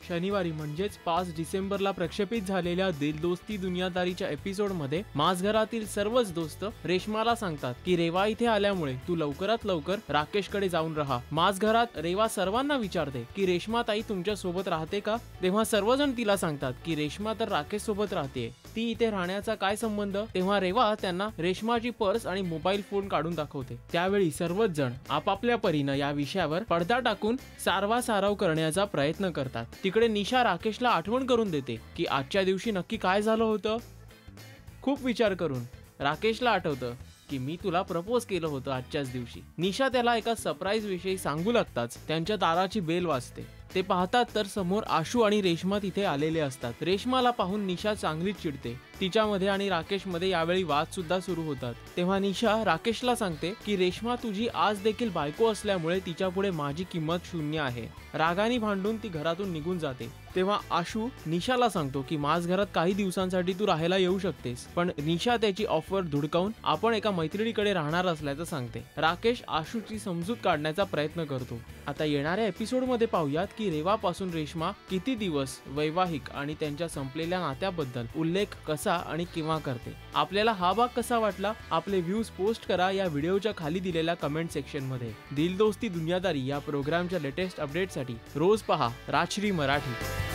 शनिवारी म्हणजेच 5 डिसेंबरला प्रक्षेपित झालेल्या दिल दोस्ती दुनियादारीच्या एपिसोडमध्ये माझघरातील सर्वच दोस्त रेश्माला सांगतात की रेवा इथे आल्यामुळे तू लवकरात लवकर राकेशकडे जाऊन राहा। माझघरात रेवा सर्वांना विचारते की रेश्मा ताई तुमच्या सोबत राहते का, तेव्हा सर्वजण तिला सांगतात की रेश्मा तर राकेश सोबत राहते, ती इथे राहण्याचा काय संबंध। तेव्हा रेवा त्यांना रेश्माची पर्स आणि मोबाईल फोन काढून दाखवते। त्यावेळी सर्वच जण आपापल्या परीनं या विषयावर पडदा टाकून सारवासारव करण्याचा प्रयत्न करतात। तिकडे निशा राकेशला आठवण करून देते की आजच्या दिवशी नक्की काय झालं होतं। खूप विचार करून राकेशला आठवतं की मी तुला प्रपोज केलं होतं आजच्याच दिवशी। निशा त्याला एका सरप्राईज विषयी सांगू लागताच त्यांच्या दाराची बेल वाजते। ते पाहतात तर समोर आशू आणि रेश्मा तिथे आलेले असतात। रेश्माला पाहून निशा चांगलीच चिडते। तिच्यामध्ये आणि राकेशमध्ये यावेळी वाद सुद्धा सुरू होतात। तेव्हा निशा राकेशला सांगते की रेश्मा तुझी आज देखील बायको असल्यामुळे तिच्या पुढे माझी किंमत शून्य आहे। रागाने भांडून ती घरातून निघून जाते। तेव्हा आशू निशाला सांगतो की माझघरात काही दिवसांसाठी तू राहायला येऊ शकतेस, पण निशा त्याची ऑफर धुडकावून आपण एका मैत्रिणीकडे राहणार असल्याचं सांगते। राकेश आशूची समजूत काढण्याचा प्रयत्न करतो। आता येणाऱ्या एपिसोडमध्ये पाहूयात की रेवा पासून रेश्मा किती दिवस वैवाहिक आणि त्यांच्या संपलेल्या नात्याबद्दल उल्लेख कसा आणि केव्हा करते। आपल्याला हा भाग कसा वाटला आपले व्ह्यूज पोस्ट करा या व्हिडिओच्या खाली दिलेल्या कमेंट सेक्शन मध्ये। दिल दोस्ती दुनियादारी या प्रोग्रामच्या लेटेस्ट अपडेटसाठी रोज पहा राजश्री मराठी।